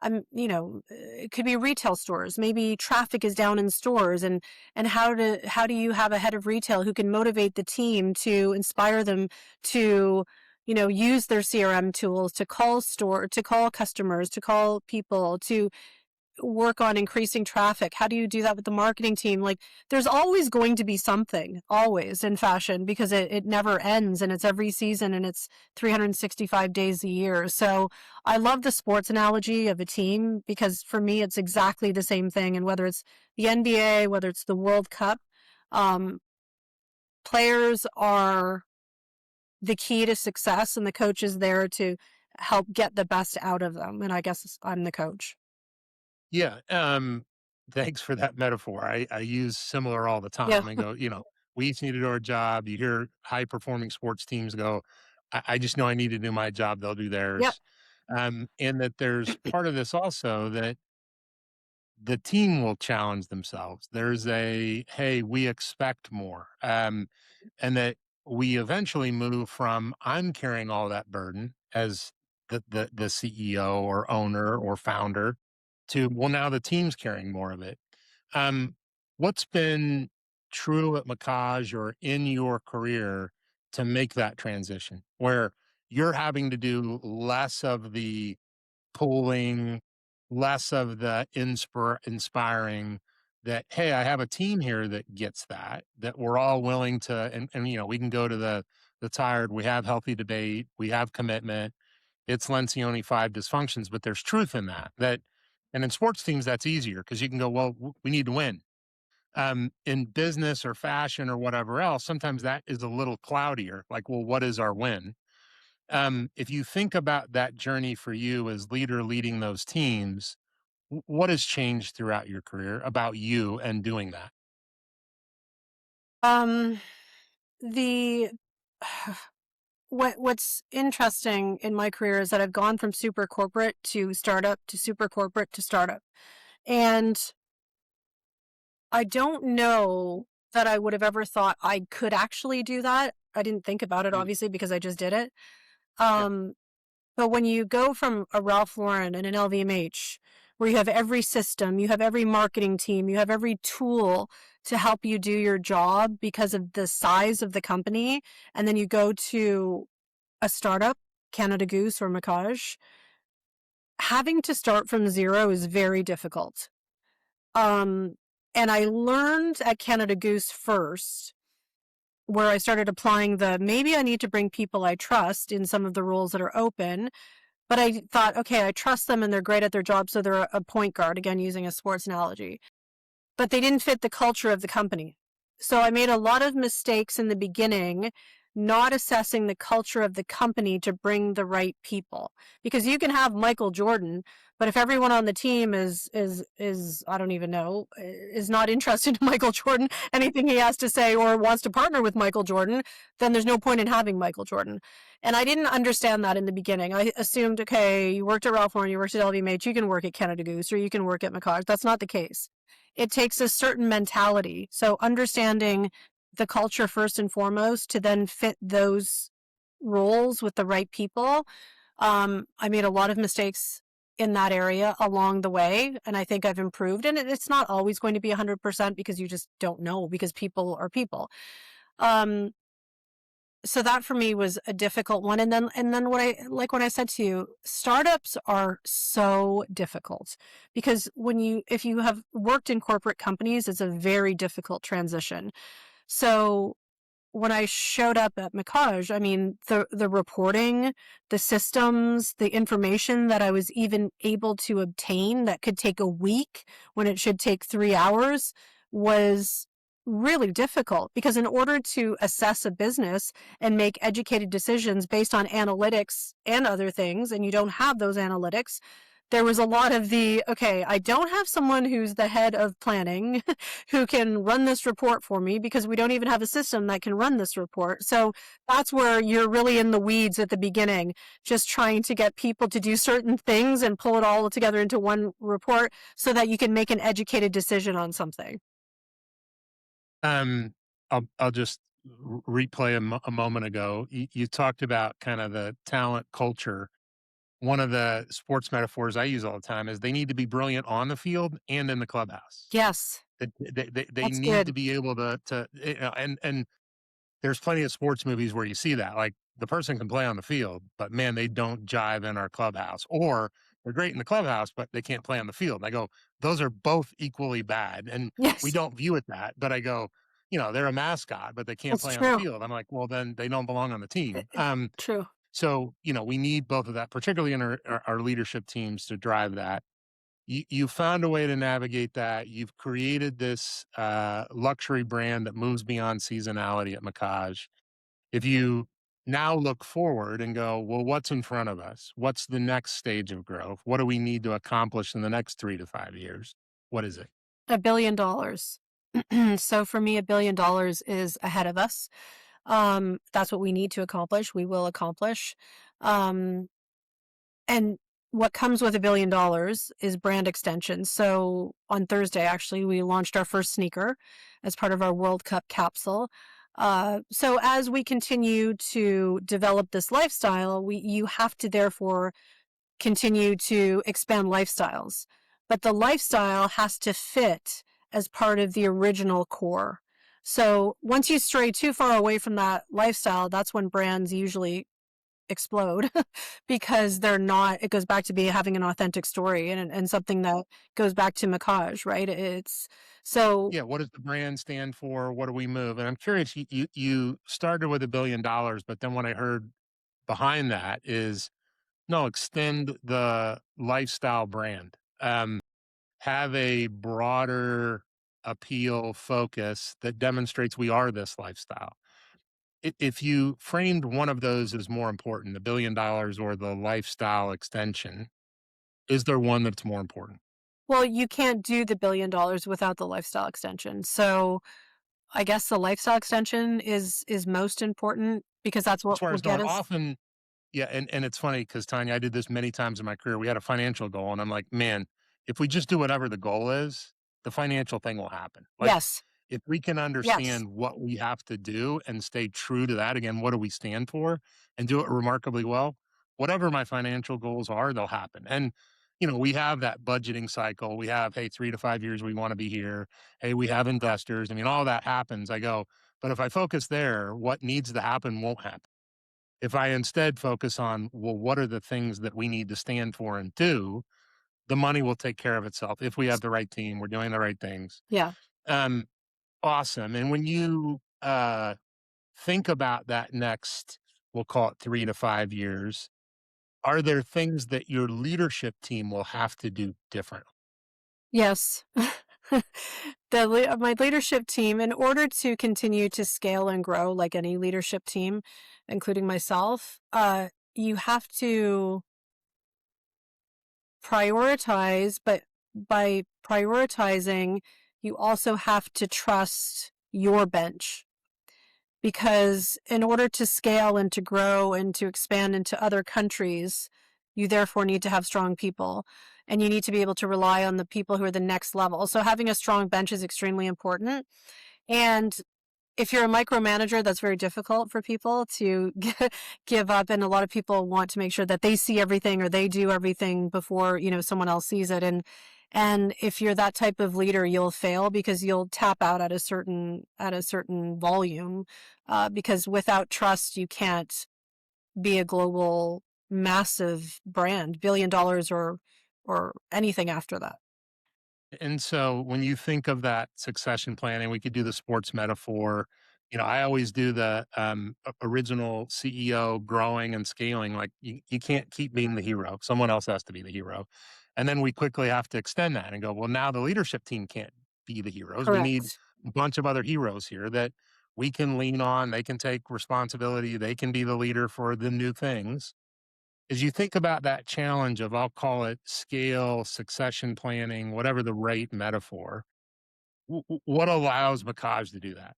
it could be retail stores. Maybe traffic is down in stores, and how do you have a head of retail who can motivate the team, to inspire them to, use their CRM tools to call customers, to call people, to work on increasing traffic? How do you do that with the marketing team? Like, there's always going to be something, always, in fashion, because it never ends, and it's every season, and it's 365 days a year. So I love the sports analogy of a team, because for me, it's exactly the same thing. And whether it's the NBA, whether it's the World Cup, um, players are the key to success, and the coach is there to help get the best out of them. And I guess I'm the coach. Yeah, thanks for that metaphor. I use similar all the Yeah. time. I go, we each need to do our job. You hear high performing sports teams go, I just know I need to do my job. They'll do Yep. theirs. And that there's part of this also that the team will challenge themselves. There's a, hey, we expect more. And that we eventually move from I'm carrying all that burden as the CEO or owner or founder to, well, now the team's carrying more of it. Um, what's been true at Mackage or in your career to make that transition where you're having to do less of the pulling, less of the inspiring, that, hey, I have a team here that gets that we're all willing to, and we can go to the tired, we have healthy debate, we have commitment. It's Lencioni five dysfunctions, but there's truth in that, and in sports teams, that's easier because you can go, well, we need to win. In business or fashion or whatever else, sometimes that is a little cloudier. Like, well, what is our win? If you think about that journey for you as leader leading those teams, what has changed throughout your career about you and doing that? Um, the what's interesting in my career is that I've gone from super corporate to startup to super corporate to startup. And I don't know that I would have ever thought I could actually do that. I didn't think about it, Mm, obviously, because I just did it. yeah. Um, but when you go from a Ralph Lauren and an LVMH, where you have every system, you have every marketing team, you have every tool to help you do your job because of the size of the company, and then you go to a startup, Canada Goose or Mackage, having to start from zero is very difficult. Um, and I learned at Canada Goose first, where I started applying the maybe I need to bring people I trust in some of the roles that are open. But I thought, okay, I trust them and they're great at their job, so they're a point guard, again, using a sports analogy. But they didn't fit the culture of the company. So I made a lot of mistakes in the beginning, not assessing the culture of the company to bring the right people. Because you can have Michael Jordan, but if everyone on the team is I don't even know, is not interested in Michael Jordan, anything he has to say, or wants to partner with Michael Jordan, then there's no point in having Michael Jordan. And I didn't understand that in the beginning. I assumed, okay, you worked at Ralph Lauren, you worked at LVMH, you can work at Canada Goose, or you can work at Mackage. That's not the case. It takes a certain mentality. So understanding the culture first and foremost to then fit those roles with the right people. I made a lot of mistakes in that area along the way, and I think I've improved. And it's not always going to be 100% because you just don't know, because people are people. Um, so that for me was a difficult one. And then what I like, when I said to you, startups are so difficult, because if you have worked in corporate companies, it's a very difficult transition. So when I showed up at Mackage, I mean, the reporting, the systems, the information that I was even able to obtain that could take a week when it should take 3 hours was really difficult, because in order to assess a business and make educated decisions based on analytics and other things, and you don't have those analytics, there was a lot of the, okay, I don't have someone who's the head of planning who can run this report for me because we don't even have a system that can run this report. So that's where you're really in the weeds at the beginning, just trying to get people to do certain things and pull it all together into one report so that you can make an educated decision on something. Um, I'll just replay a moment ago. You talked about kind of the talent culture. One of the sports metaphors I use all the time is they need to be brilliant on the field and in the clubhouse. Yes, They that's need to good. be able to and there's plenty of sports movies where you see that, like, the person can play on the field, but, man, they don't jive in our clubhouse, or they're great in the clubhouse, but they can't play on the field. And I go, "Those are both equally bad," and we Yes, don't view it that, but I go, "They're a mascot, but they can't that's play on the true. field." I'm like, "Well, then they don't belong on the team." True. So, we need both of that, particularly in our leadership teams to drive that. You found a way to navigate that. You've created this, luxury brand that moves beyond seasonality at Mackage. If you now look forward and go, well, what's in front of us? What's the next stage of growth? What do we need to accomplish in the next 3 to 5 years? What is it? $1 billion. So for me, $1 billion is ahead of us. That's what we need to accomplish. We will accomplish. Um, and what comes with $1 billion is brand extension. So on Thursday, actually, we launched our first sneaker as part of our World Cup capsule. So as we continue to develop this lifestyle, you have to therefore continue to expand lifestyles, but the lifestyle has to fit as part of the original core. So once you stray too far away from that lifestyle, that's when brands usually explode because they're not, it goes back to be having an authentic story and something that goes back to Mackage, right? It's so Yeah, what does the brand stand for? What do we move? And I'm curious, you started with $1 billion, but then what I heard behind that is no, extend the lifestyle brand. Have a broader appeal focus that demonstrates we are this lifestyle. If you framed one of those as more important, the $1 billion or the lifestyle extension, is there one that's more important? well, you can't do the $1 billion without the lifestyle extension. So I guess the lifestyle extension is most important because that's That's what where I will was get going. us. Often, yeah, and it's funny because Tanya, I did this many times in my career. We had a financial goal, and I'm like, man, if we just do whatever the goal is, the financial thing will happen. Like, Yes. if we can Yes. understand what we have to do and stay true to that, again, what do we stand for, and do it remarkably well, whatever my financial goals are, they'll happen. And we have that budgeting cycle. We have, hey, 3 to 5 years, we want to be here. Hey, we have investors. I mean, all that happens. I go, but if I focus there, what needs to happen won't happen. If I instead focus on, well, what are the things that we need to stand for and do, the money will take care of itself. If we have the right team, we're doing the right things. Yeah. Um, awesome. And when you think about that next, we'll call it 3 to 5 years, are there things that your leadership team will have to do different? Yes. My leadership team, in order to continue to scale and grow like any leadership team, including myself, you have to prioritize, but by prioritizing, you also have to trust your bench. Because in order to scale and to grow and to expand into other countries, you therefore need to have strong people and you need to be able to rely on the people who are the next level. So having a strong bench is extremely important. And if you're a micromanager, that's very difficult for people to give up. And a lot of people want to make sure that they see everything or they do everything before, someone else sees it. And if you're that type of leader, you'll fail because you'll tap out at a certain volume. Because without trust, you can't be a global massive brand, $1 billion or anything after that. And so when you think of that succession planning, we could do the sports metaphor. I always do the original CEO growing and scaling. Like you can't keep being the hero. Someone else has to be the hero. And then we quickly have to extend that and go, well, now the leadership team can't be the heroes. We need Correct. a bunch of other heroes here that we can lean on. They can take responsibility. They can be the leader for the new things. as you think about that challenge of, I'll call it scale, succession planning, whatever the right metaphor, what allows Mackage to do that?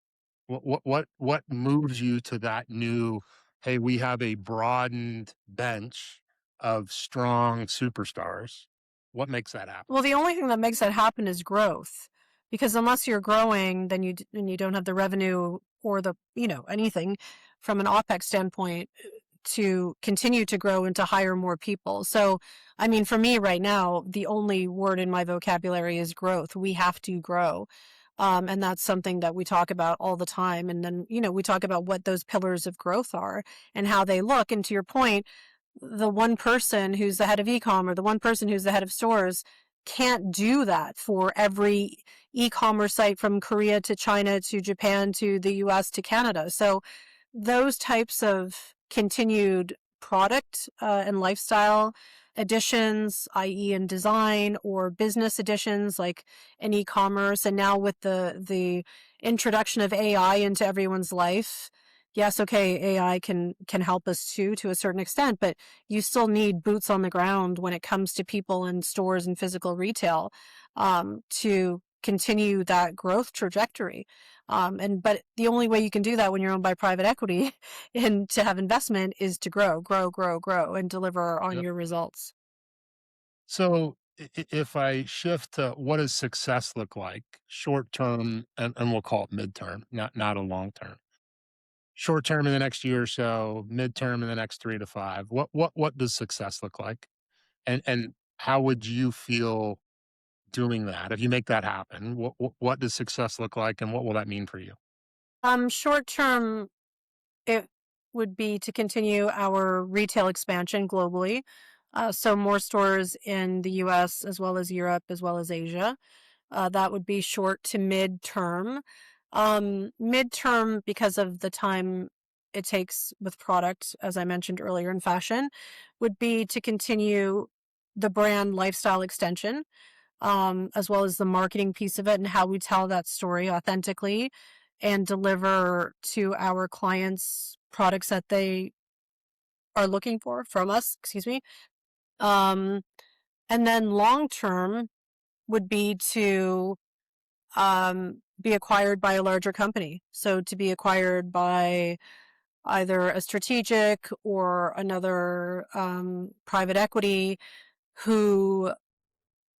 What moves you to that new, hey, we have a broadened bench of strong superstars. What makes that happen? Well, the only thing that makes that happen is growth, because unless you're growing, then you don't have the revenue or the anything from an OpEx standpoint to continue to grow and to hire more people. So, I mean, for me right now, the only word in my vocabulary is growth. We have to grow. And that's something that we talk about all the time. And then, we talk about what those pillars of growth are and how they look. And to your point, the one person who's the head of ecom or the one person who's the head of stores can't do that for every e-commerce site from Korea to China to Japan to the US to Canada. So those types of continued product and lifestyle additions, i.e. in design, or business additions like in e-commerce, and now with the introduction of AI into everyone's life, yes, okay, AI can help us too to a certain extent, but you still need boots on the ground when it comes to people in stores and physical retail to continue that growth trajectory. But the only way you can do that when you're owned by private equity and to have investment is to grow, and deliver on Yep. your results. So if I shift to what does success look like short term, and we'll call it midterm, not a long term. Short term in the next year or so, midterm in the next 3 to 5. What does success look like? And how would you feel doing that if you make that happen? What does success look like, and what will that mean for you? Short term, it would be to continue our retail expansion globally. So more stores in the US as well as Europe as well as Asia. That would be short to mid-term. Mid-term, because of the time it takes with product, as I mentioned earlier in fashion, would be to continue the brand lifestyle extension, as well as the marketing piece of it and how we tell that story authentically and deliver to our clients products that they are looking for from us, excuse me. Um, and then long term would be to be acquired by a larger company. So to be acquired by either a strategic or another private equity who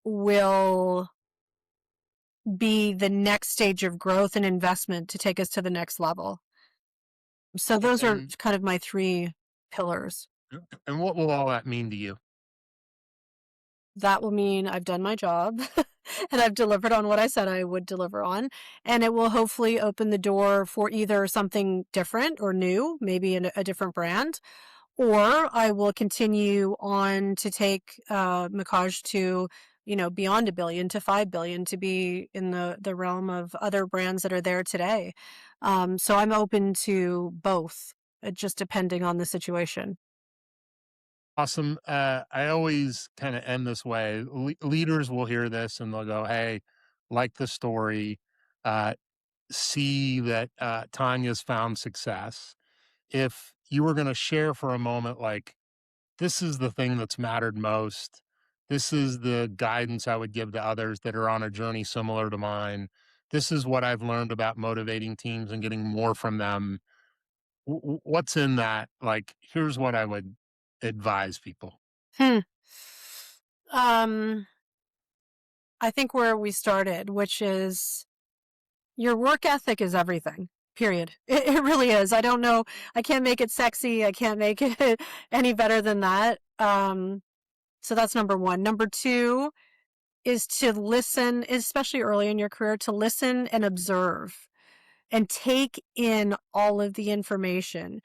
will be the next stage of growth and investment to take us to the next level. So those are And kind of my three pillars. and what will all that mean to you? That will mean I've done my job and I've delivered on what I said I would deliver on. And it will hopefully open the door for either something different or new, maybe in a different brand, or I will continue on to take Mackage to, beyond 1 billion to 5 billion to be in the realm of other brands that are there today. So I'm open to both, just depending on the situation. Awesome. I always kind of end this way. Leaders will hear this and they'll go, "Hey, like the story, uh, see that Tanya's found success." If you were going to share for a moment, like, this is the thing that's mattered most. This is the guidance I would give to others that are on a journey similar to mine. This is what I've learned about motivating teams and getting more from them. What's in that? Like, here's what I would advise people. Hmm. Um, I think where we started, which is your work ethic is everything. Period. It really is. I don't know. I can't make it sexy. I can't make it any better than that. So that's number one. Number two is to listen, especially early in your career, to listen and observe and take in all of the information.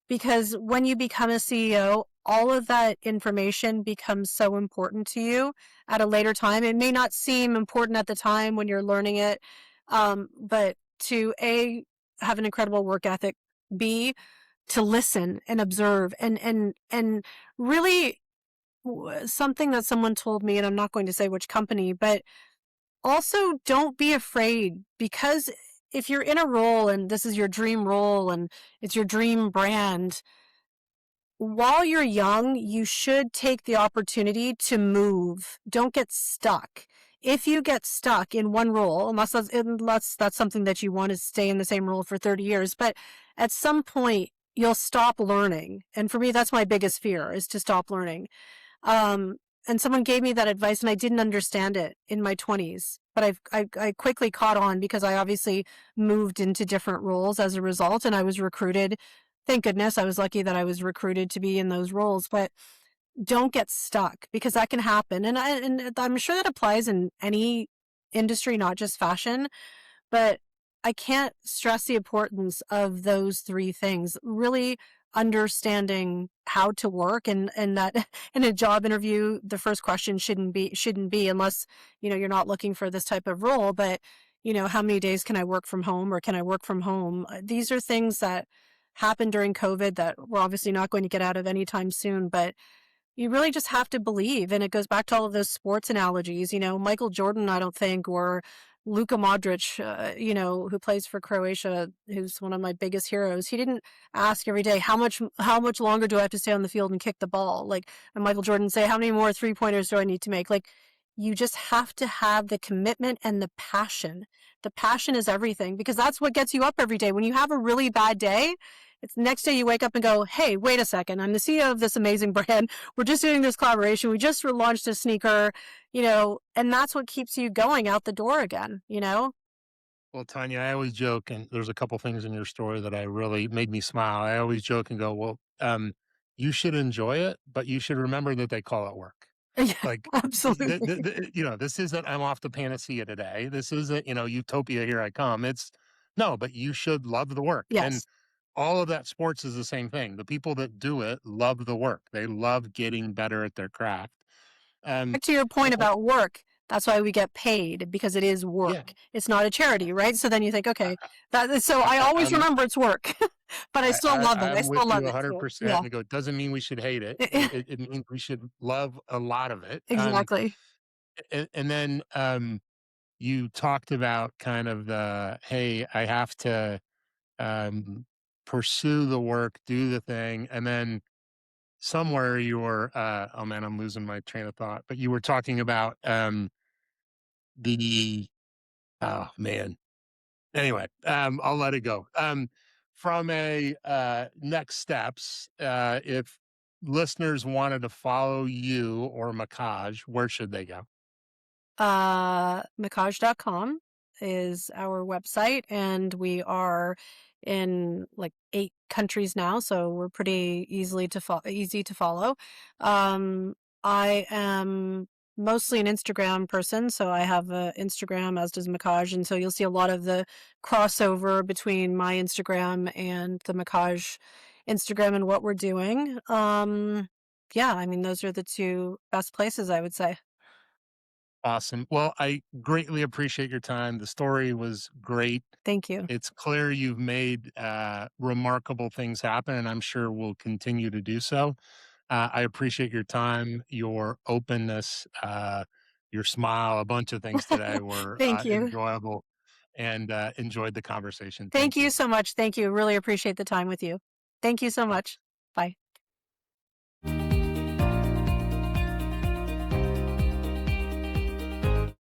Because when you become a CEO, all of that information becomes so important to you at a later time. It may not seem important at the time when you're learning it, but to A, have an incredible work ethic, B, to listen and observe and really something that someone told me, and I'm not going to say which company, but also don't be afraid, because if you're in a role and this is your dream role and it's your dream brand, while you're young, you should take the opportunity to move. Don't get stuck. If you get stuck in one role, unless that's something that you want to stay in the same role for 30 years, but at some point you'll stop learning. And for me, that's my biggest fear is to stop learning. Um, and someone gave me that advice and I didn't understand it in my 20s, but I quickly caught on because I obviously moved into different roles as a result and I was recruited. Thank goodness I was lucky that I was recruited to be in those roles, but don't get stuck because that can happen. And I'm sure that applies in any industry, not just fashion. But I can't stress the importance of those 3 things. Really understanding how to work and that in a job interview, the first question shouldn't be unless, you're not looking for this type of role, but, how many days can I work from home or can I work from home? These are things that happened during COVID that we're obviously not going to get out of anytime soon, but you really just have to believe, and it goes back to all of those sports analogies, Michael Jordan, I don't think, or Luka Modric, who plays for Croatia, who's one of my biggest heroes. He didn't ask every day, how much longer do I have to stay on the field and kick the ball? Like, and Michael Jordan say, how many more three-pointers do I need to make? Like, you just have to have the commitment and the passion. The passion is everything because that's what gets you up every day. When you have a really bad day, it's the next day you wake up and go, hey, wait a second. I'm the CEO of this amazing brand. We're just doing this collaboration. We just launched a sneaker, and that's what keeps you going out the door again. Well, Tanya, I always joke, and there's a couple things in your story that I really made me smile. I always joke and go, well, you should enjoy it, but you should remember that they call it work. Yeah, Like, absolutely. this isn't, I'm off the panacea today. This isn't, utopia, here I come. It's no, but you should love the work. And Yes. all of that sports is the same thing. The people that do it love the work. They love getting better at their craft. Um, Back to your point and about work, that's why we get paid because it is yeah, work. It's not a charity, right? So then you think, I, okay, so I I, always I'm remember it's work, but I still love it. I I'm with still you love it. So 100%. yeah, And go, it doesn't mean we should hate it. It means we should love a lot of it. exactly. And then you talked about kind of hey, I have to um, pursue the work, do the thing, and then somewhere you were, oh man, I'm losing my train of thought, but you were talking about the, oh man, anyway, I'll let it go. From a next steps, if listeners wanted to follow you or Mackage, where should they go? Mackage.com is our website, and we are in like 8 countries now, so we're pretty easy to follow. I am mostly an Instagram person, so I have a Instagram, as does Mackage, and so you'll see a lot of the crossover between my Instagram and the Mackage Instagram and what we're doing. Yeah, I mean, those are the 2 best places, I would say. Awesome. Well, I greatly appreciate your time. The story was great. Thank you. It's clear you've made remarkable things happen, and I'm sure will continue to do so. I appreciate your time, your openness, your smile. A bunch of things today were Thank you. enjoyable, and enjoyed the conversation. Thank Thank you you. so much. Thank you. Really appreciate the time with you. Thank you so Bye. much. Bye.